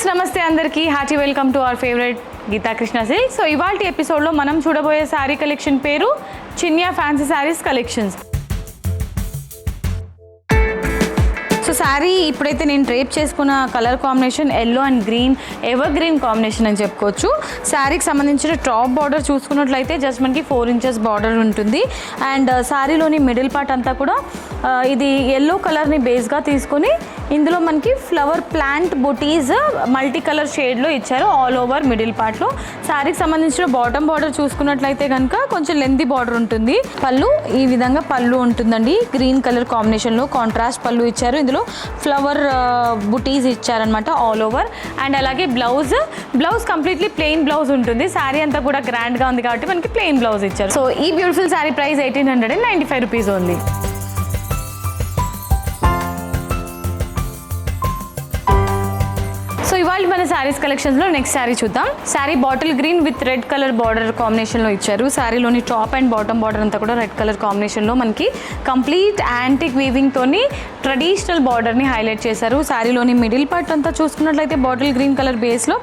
నమస్తే అందరికీ hearty welcome to our favourite Geetha Krishna silk. So ఇవాల్టి ఎపిసోడ్లో మనం చూడబోయే శారీ కలెక్షన్ పేరు Chinya fancy saris collections. So sari ఇప్పుడైతే నేను డ్రేప్ చేసుకున్న colour combination yellow and green, evergreen combination అని చెప్పుకోవచ్చు. శారీకి సంబంధించిన టాప్ బార్డర్ చూసుకున్నట్లయితే జస్ట్ మనకి 4 inches బార్డర్ ఉంటుంది. అండ్ శారీలోని మిడిల్ పార్ట్ అంతా కూడా ఇది ఎల్లో కలర్ని బేస్గా తీసుకొని ఇందులో మనకి ఫ్లవర్ ప్లాంట్ బుటీస్ మల్టీ కలర్ షేడ్లో ఇచ్చారు ఆల్ ఓవర్ మిడిల్ పార్ట్లో. శారీకి సంబంధించిన బాటమ్ బార్డర్ చూసుకున్నట్లయితే కనుక కొంచెం లెంతీ బార్డర్ ఉంటుంది. పళ్ళు ఈ విధంగా పళ్ళు ఉంటుందండి, గ్రీన్ కలర్ కాంబినేషన్లో కాంట్రాస్ట్ పళ్ళు ఇచ్చారు. ఇందులో ఫ్లవర్ బుటీస్ ఇచ్చారనమాట ఆల్ ఓవర్. అండ్ అలాగే బ్లౌజ్ కంప్లీట్లీ ప్లెయిన్ బ్లౌజ్ ఉంటుంది. శారీ అంతా కూడా గ్రాండ్గా ఉంది కాబట్టి మనకి ప్లెయిన్ బ్లౌజ్ ఇచ్చారు. సో ఈ beautiful sari price 1895 rupees only. So ఇవాళ మన శారీస్ కలెక్షన్స్లో నెక్స్ట్ శారీ చూద్దాం. Sari bottle green with red colour border కాంబినేషన్లో ఇచ్చారు. శారీలోని టాప్ అండ్ బాటమ్ బార్డర్ అంతా కూడా రెడ్ కలర్ కాంబినేషన్లో మనకి కంప్లీట్ యాంటిక్ వీవింగ్తోని ట్రెడిషనల్ బార్డర్ని హైలైట్ చేశారు. శారీలోని మిడిల్ పార్ట్ అంతా చూసుకున్నట్లయితే బాటిల్ గ్రీన్ కలర్ బేస్లో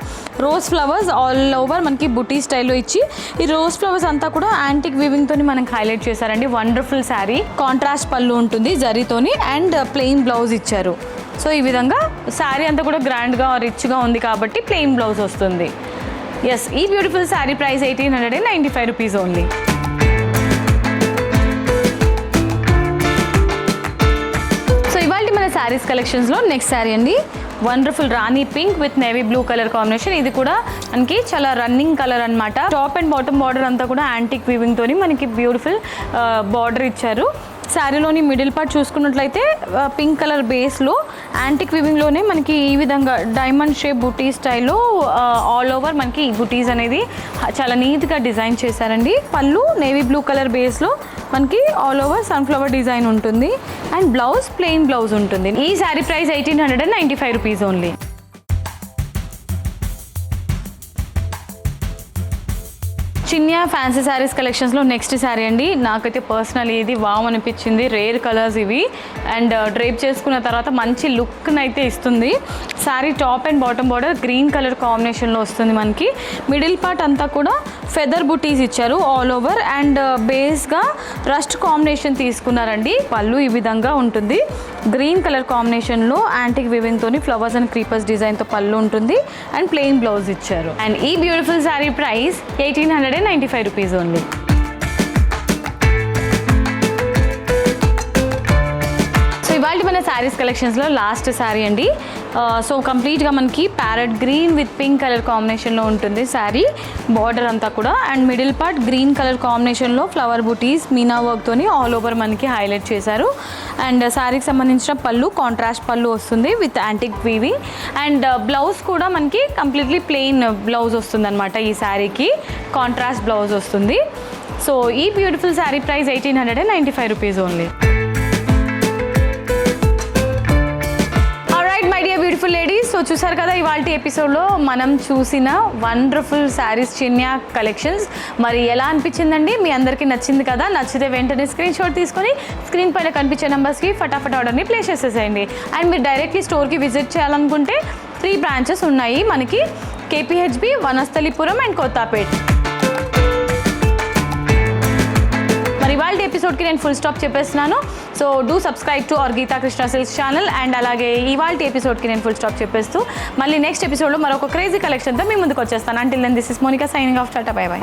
రోజ్ ఫ్లవర్స్ ఆల్ ఓవర్ మనకి బుటీ స్టైల్లో ఇచ్చి ఈ రోజ్ ఫ్లవర్స్ అంతా కూడా యాంటిక్ వీవింగ్తోని మనకి హైలైట్ చేశారండి. వండర్ఫుల్ శారీ, కాంట్రాస్ట్ పళ్ళు ఉంటుంది జరీతోని అండ్ ప్లెయిన్ బ్లౌజ్ ఇచ్చారు. సో ఈ విధంగా శారీ అంతా కూడా గ్రాండ్గా రిచ్గా ఉంది కాబట్టి ప్లెయిన్ బ్లౌజ్ వస్తుంది. ఎస్, ఈ beautiful sari price 1895 rupees only. So ఇవాళ మన శారీస్ కలెక్షన్స్లో నెక్స్ట్ శారీ అండి, wonderful Rani pink with navy blue colour combination. ఇది కూడా మనకి చాలా రన్నింగ్ కలర్ అనమాట. టాప్ అండ్ బాటమ్ బార్డర్ అంతా కూడా యాంటిక్ వీవింగ్ తోని మనకి బ్యూటిఫుల్ బార్డర్ ఇచ్చారు. శారీలోని మిడిల్ పార్ట్ చూసుకున్నట్లయితే పింక్ కలర్ బేస్లో యాంటిక్ వీవింగ్లోనే మనకి ఈ విధంగా డైమండ్ షేప్ బుటీ స్టైల్లో ఆల్ ఓవర్ మనకి ఈ బుటీస్ అనేది చాలా నీట్గా డిజైన్ చేశారండి. పళ్ళు నేవీ బ్లూ కలర్ బేస్లో మనకి ఆల్ ఓవర్ సన్ఫ్లవర్ డిజైన్ ఉంటుంది అండ్ బ్లౌజ్ ప్లెయిన్ బ్లౌజ్ ఉంటుంది. ఈ sari price 1895 rupees only. Chinya fancy saris కలెక్షన్స్లో నెక్స్ట్ శారీ అండి. నాకైతే పర్సనలీ ఇది వావ్ అనిపించింది. రేర్ కలర్స్ ఇవి అండ్ డ్రేప్ చేసుకున్న తర్వాత మంచి లుక్ని అయితే ఇస్తుంది. Sari top and bottom border green colour కాంబినేషన్లో వస్తుంది. మనకి మిడిల్ పార్ట్ అంతా కూడా ఫెదర్ బుటీస్ ఇచ్చారు ఆల్ ఓవర్ అండ్ బేస్గా రస్ట్ కాంబినేషన్ తీసుకున్నారండి. పళ్ళు ఈ విధంగా ఉంటుంది, గ్రీన్ కలర్ కాంబినేషన్లో యాంటిక్ వీవింగ్తోని ఫ్లవర్స్ అండ్ క్రీపర్స్ డిజైన్తో పళ్ళు ఉంటుంది అండ్ ప్లెయిన్ బ్లౌజ్ ఇచ్చారు. అండ్ ఈ beautiful sari price 1895 rupees only. So ఇవాళ మన శారీస్ కలెక్షన్స్లో లాస్ట్ శారీ అండి. సో కంప్లీట్గా మనకి parrot green with pink colour కాంబినేషన్లో ఉంటుంది శారీ బార్డర్ అంతా కూడా. And middle part green colour కాంబినేషన్లో ఫ్లవర్ బుటీస్ మీనా వర్క్తోని ఆల్ ఓవర్ మనకి హైలైట్ చేశారు. అండ్ శారీకి సంబంధించిన పళ్ళు కాంట్రాస్ట్ పళ్ళు వస్తుంది with antique weaving and blouse కూడా మనకి కంప్లీట్లీ ప్లెయిన్ బ్లౌజ్ వస్తుంది అనమాట. ఈ శారీకి కాంట్రాస్ట్ బ్లౌజ్ వస్తుంది. సో ఈ beautiful sari price 1895 rupees only. Beautiful ladies, so చూసారు కదా ఇవాళ ఎపిసోడ్లో మనం చూసిన వండర్ఫుల్ శారీస్ చిన్యా కలెక్షన్స్. మరి ఎలా అనిపించిందండి? మీ అందరికీ నచ్చింది కదా? నచ్చితే వెంటనే స్క్రీన్ షాట్ తీసుకొని స్క్రీన్ పైన కనిపించే నెంబర్స్కి ఫటాఫట్ ఆర్డర్ని ప్లేస్ చేసేసేయండి. అండ్ మీరు డైరెక్ట్లీ స్టోర్కి విజిట్ చేయాలనుకుంటే 3 బ్రాంచెస్ ఉన్నాయి మనకి, KPHB, వనస్థలిపురం అండ్ కొత్తపేట్. మరి ఇవాళ ఎపిసోడ్కి నేను ఫుల్ స్టాప్ చెప్పేస్తున్నాను. So do subscribe to our Geetha Krishna silks channel. And అలాగే ఇవాళ ఎపిసోడ్కి నేను ఫుల్ స్టాప్ చెప్పేస్తూ మళ్ళీ నెక్స్ట్ ఎపిసోడ్లో మరొక క్రేజీ కలెక్షన్తో మీ ముందుకు వచ్చేస్తాను. Until then this is Monica signing off. Tata, bye by.